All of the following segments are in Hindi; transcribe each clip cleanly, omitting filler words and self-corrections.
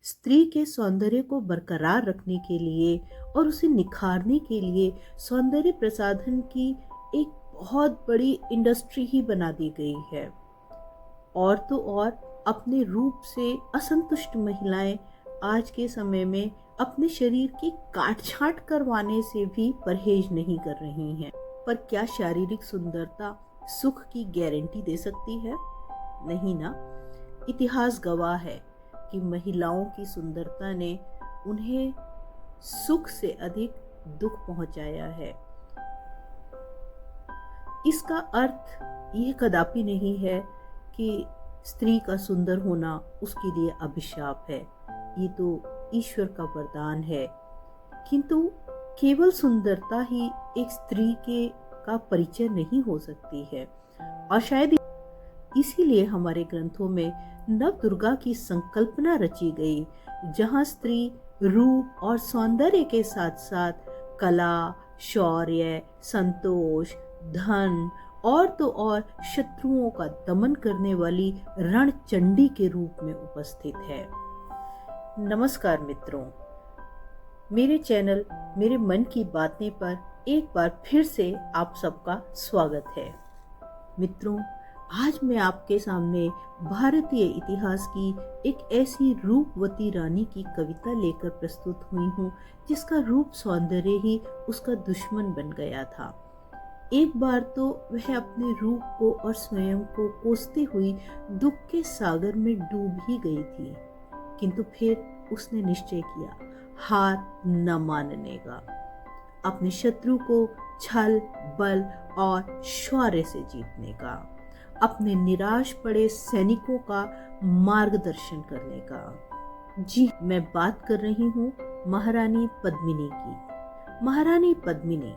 स्त्री के सौंदर्य को बरकरार रखने के लिए और उसे निखारने के लिए सौंदर्य प्रसाधन की एक बहुत बड़ी इंडस्ट्री ही बना दी गई है। और तो और अपने रूप से असंतुष्ट महिलाएं आज के समय में अपने शरीर की काट-छाँट करवाने से भी परहेज नहीं कर रही हैं। पर क्या शारीरिक सुंदरता सुख की गारंटी दे सकती है? नहीं ना। इतिहास गवाह है कि महिलाओं की सुंदरता ने उन्हें सुख से अधिक दुख पहुंचाया है। इसका अर्थ यह कदापि नहीं है कि स्त्री का सुंदर होना उसके लिए अभिशाप है। ये तो ईश्वर का वरदान है। किंतु केवल सुंदरता ही एक स्त्री के का परिचय नहीं हो सकती है। और शायद इसीलिए हमारे ग्रंथों में नव दुर्गा की संकल्पना रची गई, जहां स्त्री रूप और सौंदर्य के साथ साथ कला, शौर्य, संतोष, धन और तो और शत्रुओं का दमन करने वाली रणचंडी के रूप में उपस्थित है। नमस्कार मित्रों, मेरे चैनल मेरे मन की बातें पर एक बार फिर से आप सबका स्वागत है। मित्रों, आज मैं आपके सामने भारतीय इतिहास की एक ऐसी रूपवती रानी की कविता लेकर प्रस्तुत हुई हूँ जिसका रूप सौंदर्य ही उसका दुश्मन बन गया था। एक बार तो वह अपने रूप को और स्वयं को कोसते हुई दुख के सागर में डूब ही गई थी, किंतु फिर उसने निश्चय किया हार न मानने का, अपने शत्रु को छल, बल और शौर्य से जीतने का, अपने निराश पड़े सैनिकों का मार्गदर्शन करने का। जी, मैं बात कर रही हूँ महारानी पद्मिनी की। महारानी पद्मिनी,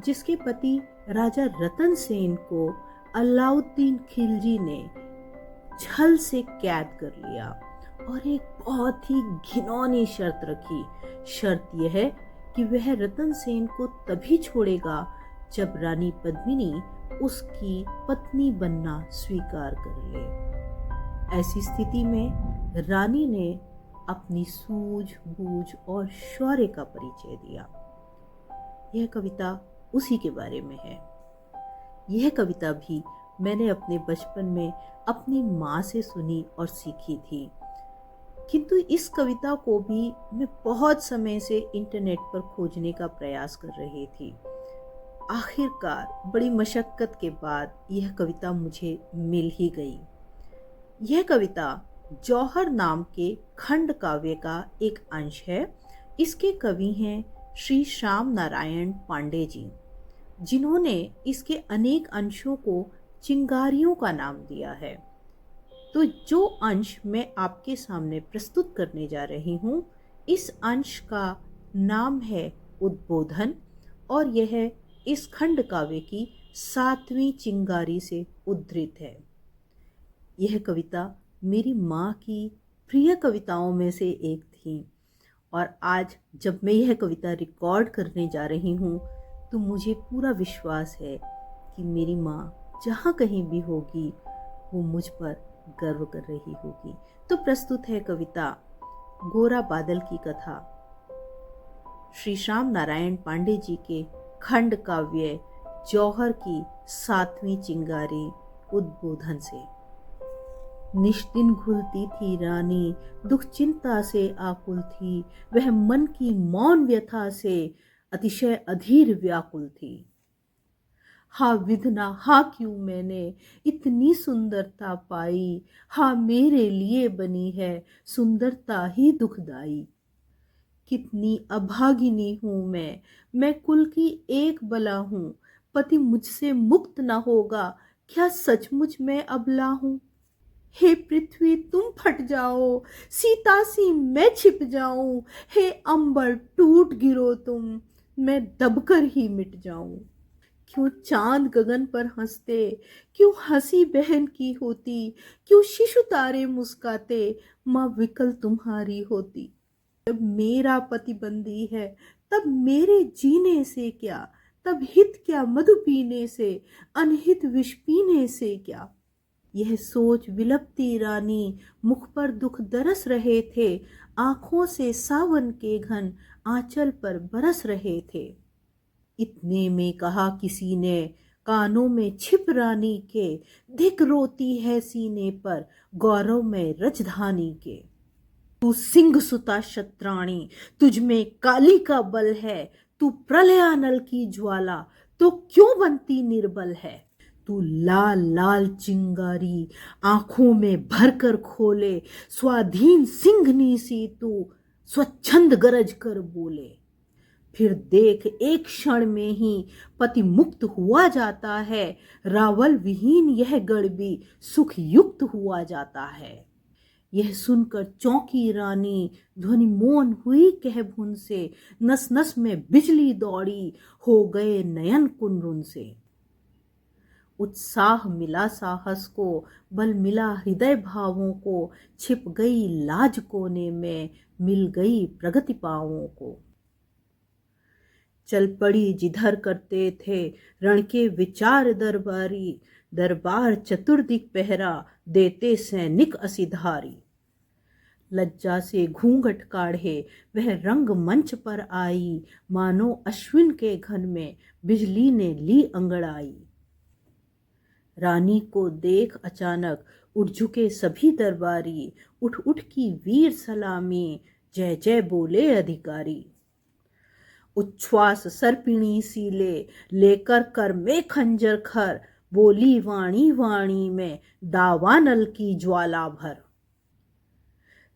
जिसके पति राजा रतन सेन को अलाउद्दीन खिलजी ने छल से कैद कर लिया और एक बहुत ही घिनौनी शर्त रखी। शर्त यह है कि वह रतन सेन को तभी छोड़ेगा जब रानी पद्मिनी उसकी पत्नी बनना स्वीकार कर ले। ऐसी स्थिति में रानी ने अपनी सूझबूझ और शौर्य का परिचय दिया। यह कविता उसी के बारे में है। यह कविता भी मैंने अपने बचपन में अपनी माँ से सुनी और सीखी थी, किंतु इस कविता को भी मैं बहुत समय से इंटरनेट पर खोजने का प्रयास कर रही थी। आखिरकार बड़ी मशक्कत के बाद यह कविता मुझे मिल ही गई। यह कविता जौहर नाम के खंड काव्य का एक अंश है। इसके कवि हैं श्री श्याम नारायण पांडे जी, जिन्होंने इसके अनेक अंशों को चिंगारियों का नाम दिया है। तो जो अंश मैं आपके सामने प्रस्तुत करने जा रही हूँ, इस अंश का नाम है उद्बोधन और यह इस खंड काव्य की 7वीं चिंगारी से उद्धृत है। यह कविता मेरी माँ की प्रिय कविताओं में से एक थी और आज जब मैं यह कविता रिकॉर्ड करने जा रही हूँ तो मुझे पूरा विश्वास है कि मेरी माँ जहाँ कहीं भी होगी वो मुझ पर गर्व कर रही होगी। तो प्रस्तुत है कविता गोरा बादल की कथा, श्री श्याम नारायण पांडे जी के खंड काव्य जौहर की 7वीं चिंगारी उद्बोधन से। निष्दिन घुलती थी रानी, दुख चिंता से आकुल थी, वह मन की मौन व्यथा से अतिशय अधीर व्याकुल थी। हा विधना, हा क्यों मैंने इतनी सुंदरता पाई, हा मेरे लिए बनी है सुंदरता ही दुखदाई। कितनी अभागिनी हूँ मैं कुल की एक बला हूँ, पति मुझसे मुक्त न होगा, क्या सचमुच मैं अबला हूँ। हे पृथ्वी तुम फट जाओ, सीता सी मैं छिप जाऊं, हे अंबर टूट गिरो तुम, मैं दबकर ही मिट जाऊं। क्यों चांद गगन पर हंसते, क्यों हंसी बहन की होती, क्यों शिशु तारे मुस्काते, माँ विकल तुम्हारी होती। जब मेरा पति बंदी है तब मेरे जीने से क्या, तब हित क्या मधु पीने से, अनहित विष पीने से क्या। यह सोच विलपती रानी मुख पर दुख दरस रहे थे, आंखों से सावन के घन आंचल पर बरस रहे थे। इतने में कहा किसी ने कानों में छिप रानी के, धिक रोती है सीने पर गौरव में रजधानी के। तू सिंह सुता शत्राणी, तुझ में काली का बल है, तू प्रलयानल की ज्वाला तो क्यों बनती निर्बल है। तू लाल लाल चिंगारी आंखों में भरकर खोले, स्वाधीन सिंहनी सी तू स्वच्छंद गरज कर बोले। फिर देख एक क्षण में ही पति मुक्त हुआ जाता है, रावल विहीन यह गढ़ भी सुख युक्त हुआ जाता है। यह सुनकर चौंकी रानी ध्वनि मौन हुई कह भुन से, नस नस में बिजली दौड़ी हो गए नयन कुनरुन से। उत्साह मिला साहस को, बल मिला हृदय भावों को, छिप गई लाज कोने में मिल गई प्रगति पावों को। चल पड़ी जिधर करते थे रण के विचार दरबारी, दरबार चतुर्दिक पहरा देते सैनिक असिधारी। लज्जा से घूंघट काढ़े वह रंग मंच पर आई, मानो अश्विन के घन में बिजली ने ली अंगड़ाई। रानी को देख अचानक उठ झुके सभी दरबारी, उठ उठ की वीर सलामी जय जय बोले अधिकारी। उच्छ्वास सर्पिणी सीले लेकर कर में खंजर खर, बोली वाणी वाणी में दावानल की ज्वाला भर।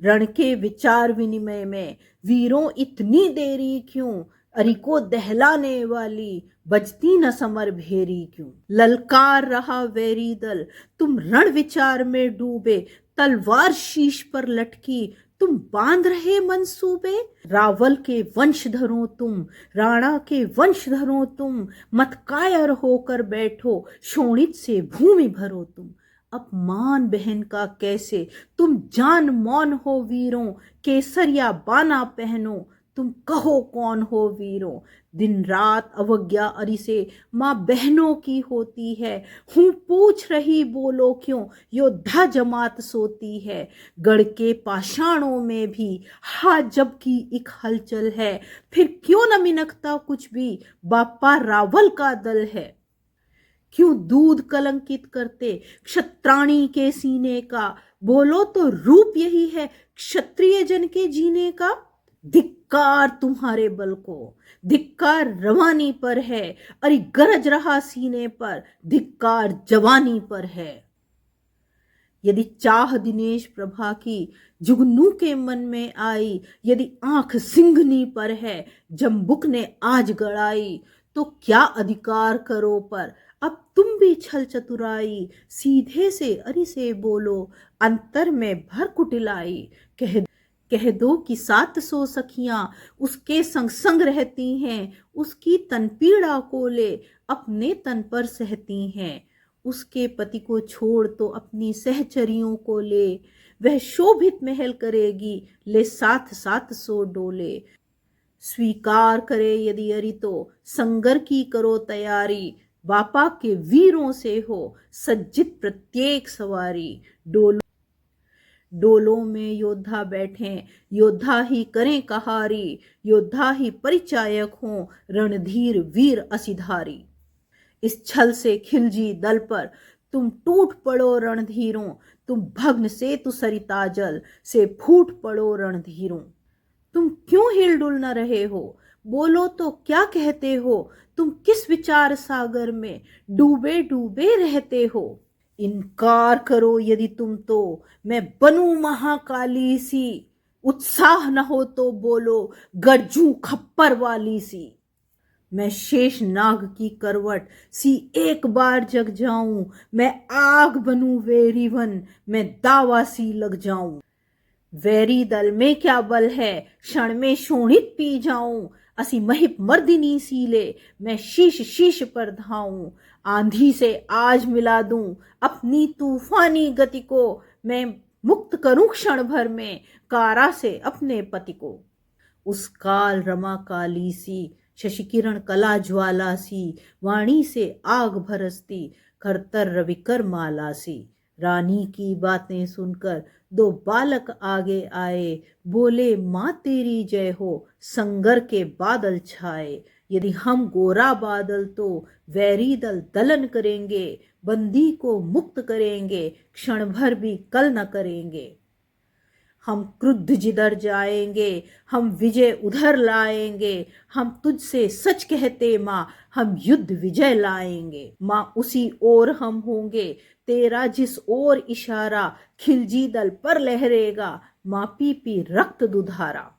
रण के विचार विनिमय में वीरों इतनी देरी क्यों, अरि को दहलाने वाली बजती न समर भेरी क्यों। ललकार रहा वैरी दल तुम रण विचार में डूबे, तलवार शीश पर लटकी तुम बांध रहे मंसूबे। रावल के वंशधरों तुम, राणा के वंशधरों तुम, मत कायर होकर बैठो, शोणित से भूमि भरो तुम। अपमान बहन का कैसे तुम जान मौन हो वीरों, केसरिया बाना पहनो तुम कहो कौन हो वीरों। दिन रात अवज्ञा अरि से माँ बहनों की होती है, हूँ पूछ रही बोलो क्यों योद्धा जमात सोती है। गढ़ के पाषाणों में भी हाथ जबकि एक हलचल है, फिर क्यों न मिनकता कुछ भी बापा रावल का दल है। क्यों दूध कलंकित करते क्षत्राणी के सीने का, बोलो तो रूप यही है क्षत्रिय जन के जीने का। धिक्कार तुम्हारे बल को, धिक्कार रवानी पर है, अरे गरज रहा सीने पर, धिक्कार जवानी पर है। यदि चाह दिनेश प्रभा की जुगनू के मन में आई, यदि आंख सिंघनी पर है जम्बुक ने आज गड़ाई, तो क्या अधिकार करो पर अब तुम भी छल चतुराई। सीधे से अरि से बोलो अंतर में भर कुटिलाई, कह दो कि 700 सखियां उसके संग संग रहती हैं, उसकी तन पीड़ा को ले अपने तन पर सहती हैं। उसके पति को छोड़ तो अपनी सहचरियों को ले, वह शोभित महल करेगी ले 700 डोले। स्वीकार करे यदि अरि तो संगर की करो तैयारी, बापा के वीरों से हो सज्जित प्रत्येक सवारी। डोलों में योद्धा बैठें, योद्धा ही करें कहारी, योद्धा ही परिचायक हों रणधीर वीर असिधारी। इस छल से खिलजी दल पर तुम टूट पड़ो रणधीरों, तुम भग्न से तु सरिता जल से फूट पड़ो रणधीरों। तुम क्यों हिलडुल न रहे हो, बोलो तो क्या कहते हो, तुम किस विचार सागर में डूबे डूबे रहते हो। इनकार करो यदि तुम तो मैं बनूं महाकाली सी, उत्साह न हो तो बोलो गर्जूं खप्पर वाली सी। मैं शेष नाग की करवट सी एक बार जग जाऊं, मैं आग बनूं वेरीवन मैं दावा सी लग जाऊं। वैरी दल में क्या बल है क्षण में शोणित पी जाऊं, असी महिप मर्दिनी सीले मैं शीश शीश पर धाऊं। आंधी से आज मिला दूं अपनी तूफानी गति को, मैं मुक्त करूं क्षण भर में कारा से अपने पति को। उस काल रमा काली सी शशि किरण कला ज्वाला सी, वाणी से आग भरसती करतर रविकर माला सी। रानी की बातें सुनकर दो बालक आगे आए, बोले माँ तेरी जय हो, संगर के बादल छाए। यदि हम गोरा बादल तो वैरी दल दलन करेंगे, बंदी को मुक्त करेंगे, क्षण भर भी कल न करेंगे। हम क्रुद्ध जिधर जाएंगे, हम विजय उधर लाएंगे, हम तुझसे सच कहते माँ, हम युद्ध विजय लाएंगे। माँ उसी ओर हम होंगे, तेरा जिस ओर इशारा, खिलजी दल पर लहरेगा, माँ पी पी रक्त दुधारा।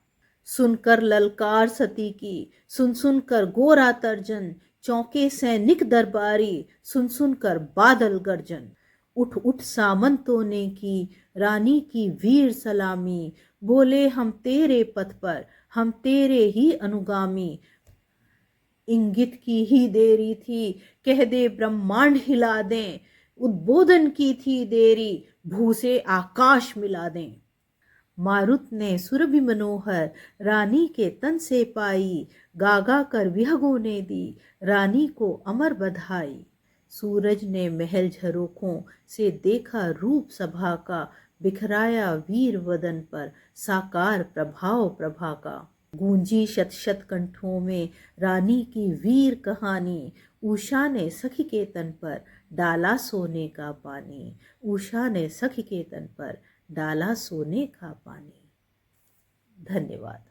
सुनकर ललकार सती की, सुन सुनकर गोरा तर्जन, चौंके सैनिक दरबारी, सुन सुनकर बादल गर्जन। उठ उठ सामंतों ने की रानी की वीर सलामी, बोले हम तेरे पथ पर, हम तेरे ही अनुगामी। इंगित की ही देरी थी, कह दे ब्रह्मांड हिला दें, उद्बोधन की थी देरी, भू से आकाश मिला दें। मारुत ने सुरभि मनोहर रानी के तन से पाई, गागा कर विहगों ने दी रानी को अमर बधाई। सूरज ने महल झरोखों से देखा रूप सभा का, बिखराया वीर वदन पर साकार प्रभाव प्रभा का। गूंजी शत शत कंठों में रानी की वीर कहानी, उषा ने सखी के तन पर डाला सोने का पानी, उषा ने सखी के तन पर डाला सोने का पानी। धन्यवाद।